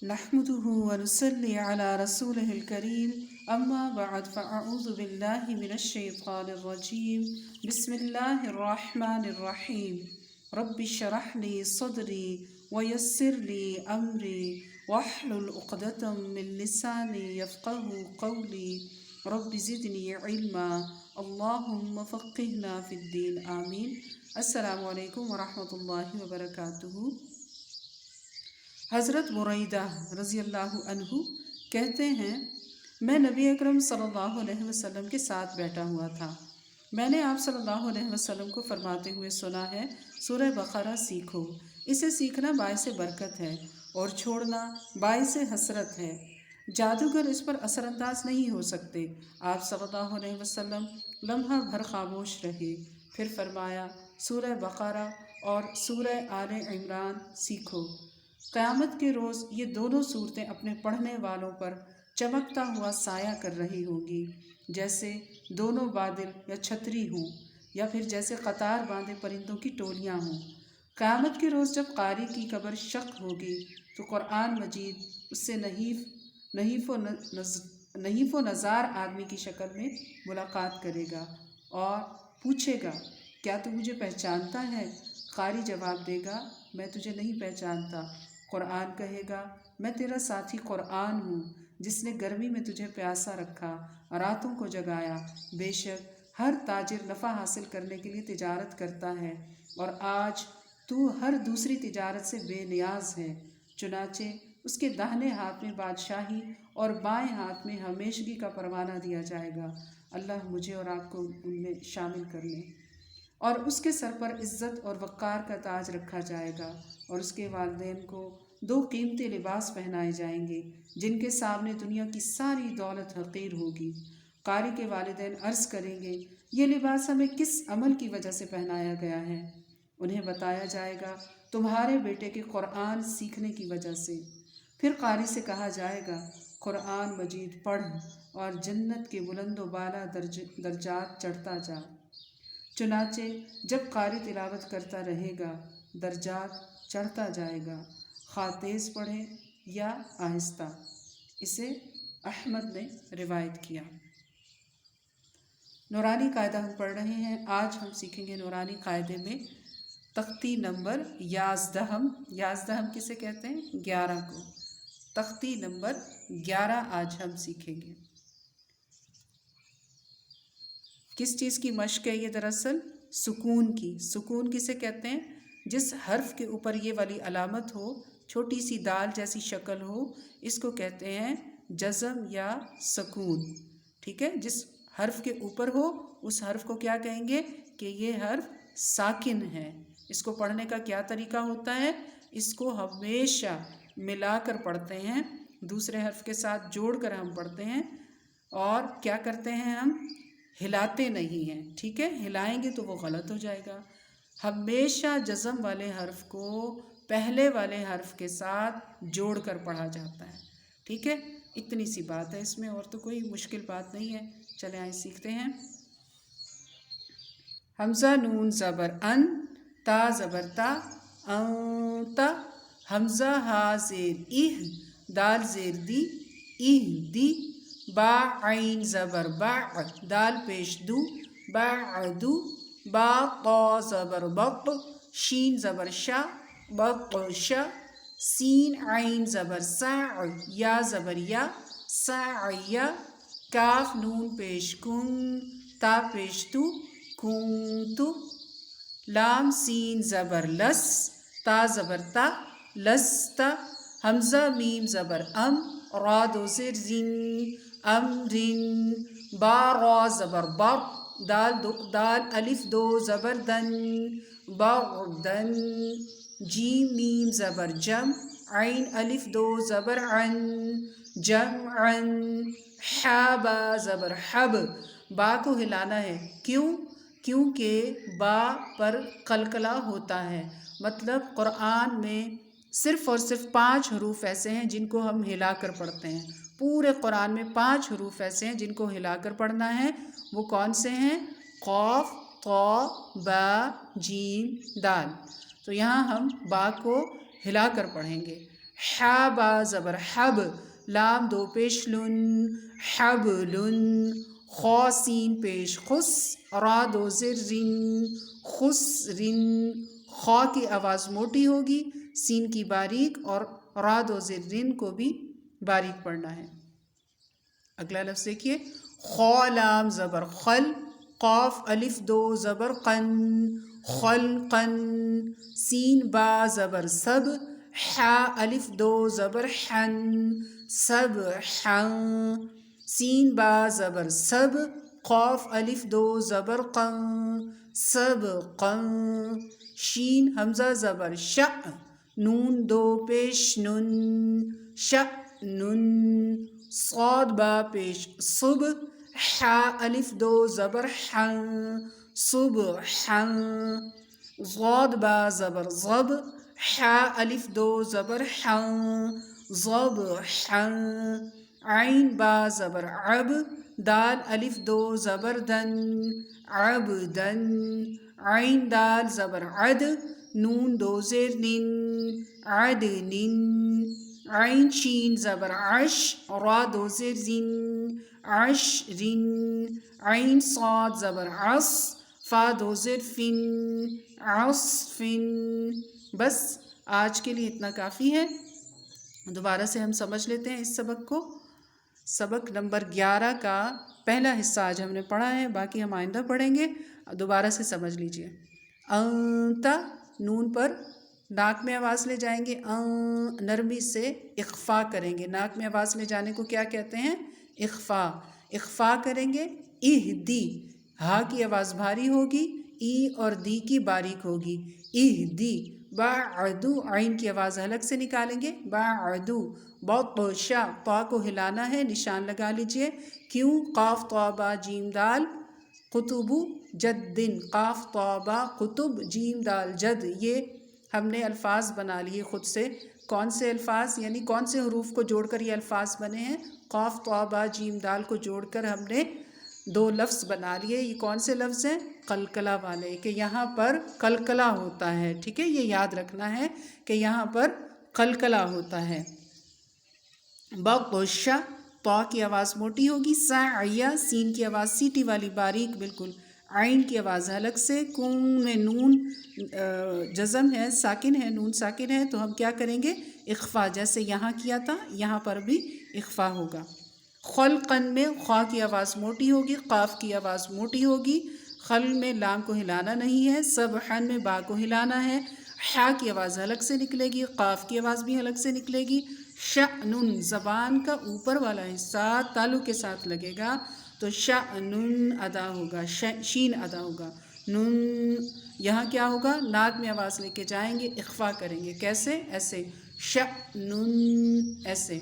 نحمده ونصلي على رسوله الكريم أما بعد فأعوذ بالله من الشيطان الرجيم بسم الله الرحمن الرحيم رب اشرح لي صدري ويسر لي أمري واحلل عقدة من لساني يفقه قولي رب زدني علما اللهم فقهنا في الدين آمين. السلام علیکم ورحمۃ اللہ وبرکاتہ. حضرت بريدہ رضی اللہ عنہ کہتے ہیں میں نبی اکرم صلی اللہ علیہ وسلم کے ساتھ بیٹھا ہوا تھا. میں نے آپ صلی اللہ علیہ وسلم کو فرماتے ہوئے سنا ہے سورہ بقرہ سیکھو، اسے سیکھنا باعث برکت ہے اور چھوڑنا باعث حسرت ہے. جادوگر اس پر اثر انداز نہیں ہو سکتے. آپ صلی اللہ علیہ وسلم لمحہ بھر خاموش رہے، پھر فرمایا سورہ بقرہ اور سورہ آل عمران سیکھو. قیامت کے روز یہ دونوں صورتیں اپنے پڑھنے والوں پر چمکتا ہوا سایہ کر رہی ہوں گی، جیسے دونوں بادل یا چھتری ہوں، یا پھر جیسے قطار باندھے پرندوں کی ٹولیاں ہوں. قیامت کے روز جب قاری کی قبر شق ہوگی تو قرآن مجید اس سے نحیف و نزار آدمی کی شکل میں ملاقات کرے گا اور پوچھے گا کیا تو مجھے پہچانتا ہے؟ قاری جواب دے گا میں تجھے نہیں پہچانتا. قرآن کہے گا میں تیرا ساتھی قرآن ہوں جس نے گرمی میں تجھے پیاسا رکھا، راتوں کو جگایا. بے شک ہر تاجر نفع حاصل کرنے کے لیے تجارت کرتا ہے اور آج تو ہر دوسری تجارت سے بے نیاز ہے. چنانچہ اس کے داہنے ہاتھ میں بادشاہی اور بائیں ہاتھ میں ہمیشگی کا پروانہ دیا جائے گا. اللہ مجھے اور آپ کو ان میں شامل کر لیں. اور اس کے سر پر عزت اور وقار کا تاج رکھا جائے گا اور اس کے والدین کو 2 قیمتی لباس پہنائے جائیں گے جن کے سامنے دنیا کی ساری دولت حقیر ہوگی. قاری کے والدین عرض کریں گے یہ لباس ہمیں کس عمل کی وجہ سے پہنایا گیا ہے؟ انہیں بتایا جائے گا تمہارے بیٹے کے قرآن سیکھنے کی وجہ سے. پھر قاری سے کہا جائے گا قرآن مجید پڑھ اور جنت کے بلند و بالا درجات چڑھتا جا. چنانچہ جب قاری تلاوت کرتا رہے گا درجات چڑھتا جائے گا، خواہ تیز پڑھے یا آہستہ. اسے احمد نے روایت کیا. نورانی قاعدہ ہم پڑھ رہے ہیں. آج ہم سیکھیں گے نورانی قاعدے میں تختی نمبر 11. 11 کسے کہتے ہیں؟ 11 کو. تختی نمبر 11 آج ہم سیکھیں گے. کس چیز کی مشق ہے یہ؟ دراصل سکون کی. سکون کسے کہتے ہیں؟ جس حرف کے اوپر یہ والی علامت ہو، چھوٹی سی دال جیسی شکل ہو، اس کو کہتے ہیں جزم یا سکون. ٹھیک ہے، جس حرف کے اوپر ہو اس حرف کو کیا کہیں گے کہ یہ حرف ساکن ہے. اس کو پڑھنے کا کیا طریقہ ہوتا ہے؟ اس کو ہمیشہ ملا کر پڑھتے ہیں، دوسرے حرف کے ساتھ جوڑ کر ہم پڑھتے ہیں. اور کیا کرتے ہیں ہم؟ ہلاتے نہیں ہیں. ٹھیک ہے، ہلائیں گے تو وہ غلط ہو جائے گا. ہمیشہ جزم والے حرف کو پہلے والے حرف کے ساتھ جوڑ کر پڑھا جاتا ہے. ٹھیک ہے، اتنی سی بات ہے اس میں، اور تو کوئی مشکل بات نہیں ہے. چلیں آئیں سیکھتے ہیں. حمزہ نون زبر ان، تا زبر تا، تا. حمزہ ہا زیر اہ، دال زیر دی، اہ دی. با عین زبر با، دال پیش دو، بعدو. با قا زبر بق، شین زبر شا، بقش. سین عین زبر سا، یا زبر یا، سعی. کاف نون پیش کن، تا پیش تو، کنتو. لام سین زبر لس، تا زبر تا، لستا. حمزہ میم زبر ام، را دو زیر زن، امرن. با را زبر بر، دال الف دو زبر دن، بردن. جیم میم زبر جم، عین الف دو زبر عن، جمعن. حا با زبر حب، با کو ہلانا ہے. کیوں؟ کیونکہ با پر قلقلہ ہوتا ہے. مطلب قرآن میں صرف اور صرف 5 حروف ایسے ہیں جن کو ہم ہلا کر پڑھتے ہیں. پورے قرآن میں 5 حروف ایسے ہیں جن کو ہلا کر پڑھنا ہے. وہ کون سے ہیں؟ قاف، طا، با، جیم، دال. تو یہاں ہم با کو ہلا کر پڑھیں گے. حا با زبر حب، لام دو پیش لن، حبلن، خا سین پیش خس، را دو زر رن، خسرن، خا کی آواز موٹی ہوگی، سین کی باریک، اور را دو زر رن کو بھی باریک پڑھنا ہے۔ اگلا لفظ دیکھیے، خا لام زبر خل، قاف الف دو زبر قن، خلقن، سین با زبر سب، حا الف دو زبر حن، سبحن، سین با زبر سب، قاف الف دو زبر قن، سبقن، شین حمزہ زبر شع، نون دو پیش نن، شأنن، صاد با پیش صب، حا الف دو زبر حن، صبحن، ضاد با زبر ضب، حا الف دو زبر حن، ضبحن، عین با زبر عب، دال الف دو زبر دن، عبدن، عین دال زبر عد، نون دو زیر نن، عدنن، عین شین زبر عش، را دو زیر زن، عشرن، عین صاد زبر عص، فا دو زیر فن، عصفن۔ بس آج کے لیے اتنا کافی ہے۔ دوبارہ سے ہم سمجھ لیتے ہیں اس سبق کو۔ سبق نمبر 11 کا پہلا حصہ آج ہم نے پڑھا ہے، باقی ہم آئندہ پڑھیں گے۔ دوبارہ سے سمجھ لیجئے۔ انت، نون پر ناک میں آواز لے جائیں گے، نرمی سے اخفا کریں گے۔ ناک میں آواز لے جانے کو کیا کہتے ہیں؟ اخفا۔ اخفا کریں گے، اہدی، ہا کی آواز بھاری ہوگی، ای اور دی کی باریک ہوگی، اہدی، بعدو، عین کی آواز حلق سے نکالیں گے، بعدو، بطشا، طا کو ہلانا ہے، نشان لگا لیجئے، کیوں؟ قاف طا با جیم دال، قطب جدن، قاف طا با قطب جیم دال جد، یہ ہم نے الفاظ بنا لیے خود سے۔ کون سے الفاظ؟ یعنی کون سے حروف کو جوڑ کر یہ الفاظ بنے ہیں؟ قاف طا با جیم دال کو جوڑ کر ہم نے 2 لفظ بنا لیے۔ یہ کون سے لفظ ہیں؟ قلقلہ والے، کہ یہاں پر قلقلہ ہوتا ہے، ٹھیک ہے؟ یہ یاد رکھنا ہے کہ یہاں پر قلقلہ ہوتا ہے۔ بطشا، طا کی آواز موٹی ہوگی، سعیا، سین کی آواز سیٹی والی باریک بالکل، عین کی آواز حلق سے، کون میں نون جزم ہے، ساکن ہے، نون ساکن ہے، تو ہم کیا کریں گے؟ اخفا، جیسے یہاں کیا تھا یہاں پر بھی اخفا ہوگا۔ خلقن میں خا کی آواز موٹی ہوگی، قاف کی آواز موٹی ہوگی، خل میں لام کو ہلانا نہیں ہے، سبحن میں با کو ہلانا ہے، حا کی آواز حلق سے نکلے گی، قاف کی آواز بھی حلق سے نکلے گی، شأنن، زبان کا اوپر والا حصہ تالو کے ساتھ لگے گا تو شأنن ادا ہوگا، شین ادا ہوگا، نن، یہاں کیا ہوگا؟ ناک میں آواز لے کے جائیں گے، اخفا کریں گے، کیسے؟ ایسے، شأنن، ایسے۔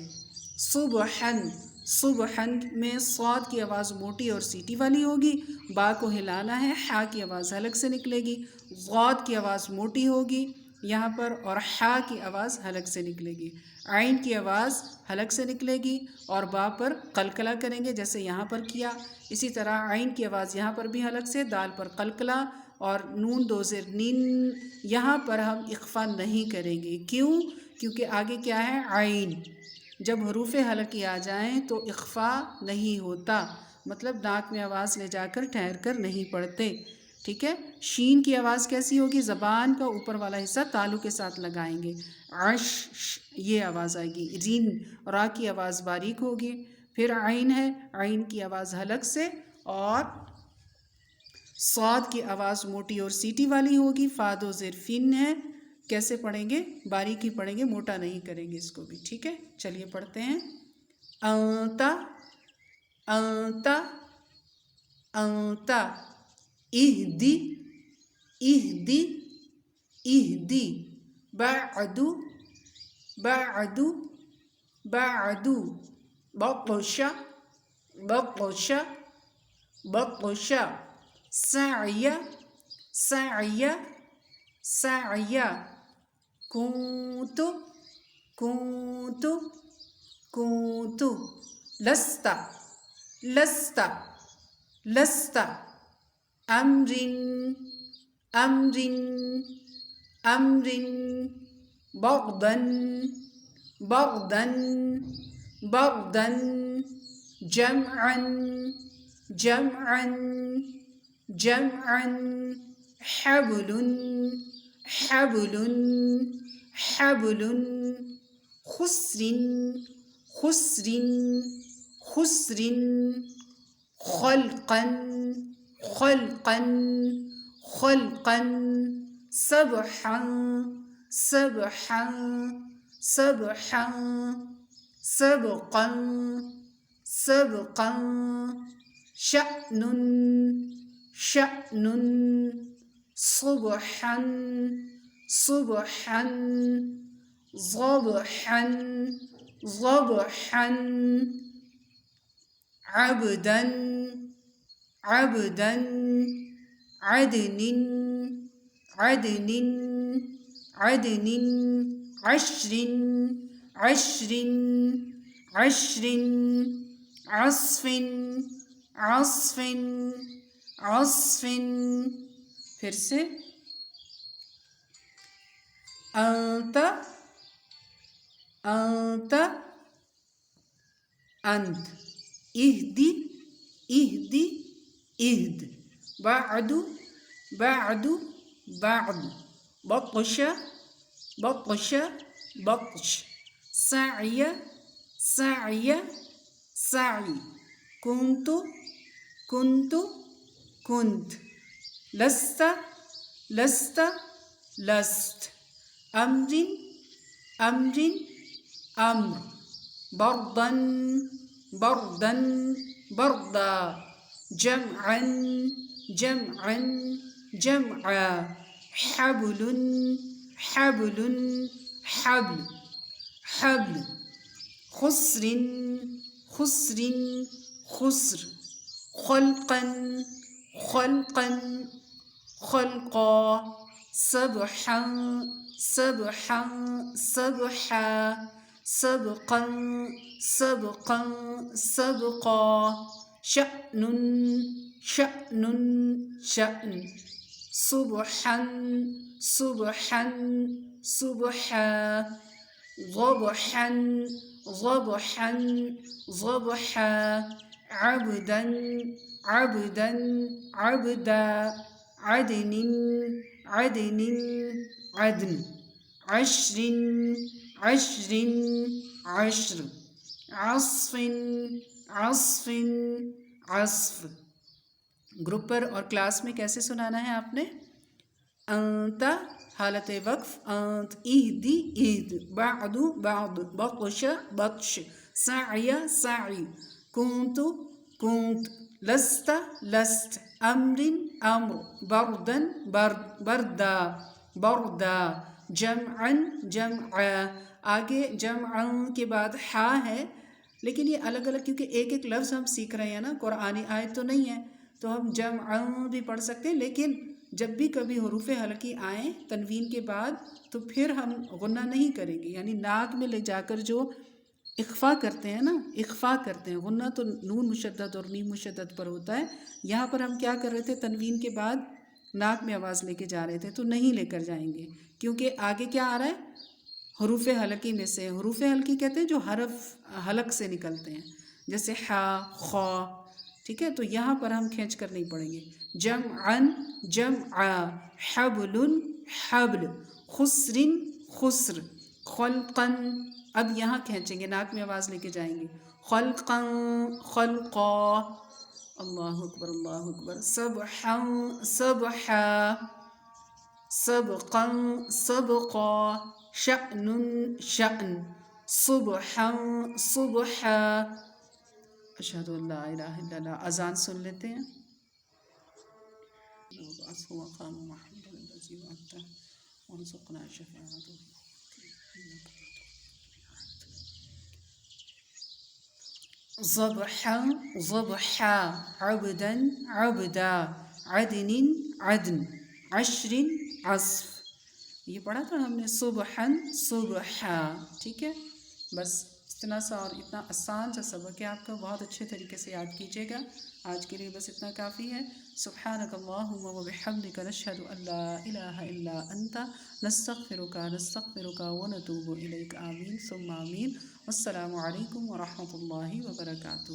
صبحن، صبحن میں صاد کی آواز موٹی اور سیٹی والی ہوگی، با کو ہلانا ہے، حا کی آواز حلق سے نکلے گی، ضاد کی آواز موٹی ہوگی یہاں پر، اور حا کی آواز حلق سے نکلے گی، عین کی آواز حلق سے نکلے گی، اور با پر قلقلہ کریں گے جیسے یہاں پر کیا۔ اسی طرح عین کی آواز یہاں پر بھی حلق سے، دال پر قلقلہ، اور نون 2 زیر نن، یہاں پر ہم اخفا نہیں کریں گے، کیوں؟ کیونکہ آگے کیا ہے؟ عین، جب حروف حلقی آ جائیں تو اخفا نہیں ہوتا، مطلب ناک میں آواز لے جا کر ٹھہر کر نہیں پڑھتے، ٹھیک ہے؟ شین کی آواز کیسی ہوگی؟ زبان کا اوپر والا حصہ تالو کے ساتھ لگائیں گے، عش، یہ آواز آئے گی، رین، را کی آواز باریک ہوگی، پھر عین ہے، عین کی آواز حلق سے، اور صاد کی آواز موٹی اور سیٹی والی ہوگی، فا دو زیر فن ہے، کیسے پڑھیں گے؟ باریک ہی پڑھیں گے، موٹا نہیں کریں گے اس کو بھی، ٹھیک ہے؟ چلیے پڑھتے ہیں۔ انتا، انتا، انتا، اہدی، اہدی، اہدی، بعدو، بعدو، بعدو، بطشا، بطشا، بطشا، سعیا، سعیا، سعیا، كنت، كنت، كنت، لست، لست، لست، أمر، أمر، أمر، بغضا، بردا بردا جمعا جمعا جمعا حبل حبل حبل خسر خسر خسر خلقا خلقا خلقا سبحا سبحا سبحا سبقا سبقا شأن شأن صبحا صبحا ضبحا ضبحا عبدا عبدا عدن عدن عدن عشر عشر عشر عصف عصف عصف پھر سے انت انت انت اهدي اهدي اهد بعد بعد بعد بطش بطش بطش سعي سعي سعي كنت كنت كنت لست لست لست أمر أمر أمر بردا بردا بردا جمعا جمعا جمعا حبل حبل حبل حبل خسر خسر خسر خلقا خلقا خلقا سبحا سبحا سبحا سبقا سبقا سبقا شأن شأن شأن صبحا صبحا صبحا ضبحا ضبحا ضبحا عبدا عبدا عبدا عدن عدن عدن عشر عشر عشر عصف عصف عصف گروپ پر اور کلاس میں کیسے سنانا ہے آپ نے؟ انت حالت وقف، انت اہدی اہد، بعد بعد، بطش بطش، سعی سعی، کنت کنت، لست لست، امر امر، بردا برد بردا بردا، جمعا جمعا۔ آگے جمعا کے بعد ہا ہے، لیکن یہ الگ الگ کیونکہ ایک ایک لفظ ہم سیکھ رہے ہیں نا، قرآنی آیت تو نہیں ہے، تو ہم جمعا بھی پڑھ سکتے ہیں، لیکن جب بھی کبھی حروف حلقی آئیں تنوین کے بعد تو پھر ہم غنہ نہیں کریں گے، یعنی ناک میں لے جا کر جو اخفا کرتے ہیں نا، اخفا کرتے ہیں، غنہ تو نون مشدد اور میم مشدد پر ہوتا ہے، یہاں پر ہم کیا کر رہے تھے، تنوین کے بعد ناک میں آواز لے کے جا رہے تھے، تو نہیں لے کر جائیں گے، کیونکہ آگے کیا آ رہا ہے، حروف حلقی میں سے، حروف حلقی کہتے ہیں جو حرف حلق سے نکلتے ہیں، جیسے حا خا، ٹھیک ہے، تو یہاں پر ہم کھینچ کر نہیں پڑھیں گے، جمعا جمعا، حبل حبل، خسر خسر، خلقا، اب یہاں کھینچیں گے، ناک میں آواز لے کے جائیں گے، خلقا خلقا، اللہ اکبر اللہ اکبر، سبحا سبحا، سبقا سبقا، شأن شأن، صبحا صبحا۔ اشہد ان لا الہ الا اللہ۔ اذان سن لیتے ہیں۔ ضبحا ضبحا، عبدا عبدا، عدن عدن، عشر عصف، یہ پڑھا تھا ہم نے، صبحا صبحا، ٹھیک ہے، بس اتنا سا اور اتنا آسان سا سبق ہے آپ کا، بہت اچھے طریقے سے یاد کیجیے گا۔ آج کے لیے بس اتنا کافی ہے۔ سبحانک اللہم و بحمدک نشہد ان لا الہ الا انت نستغفرک ونتوب الیک، آمین ثم آمین۔ السلام علیکم ورحمۃ اللہ وبرکاتہ۔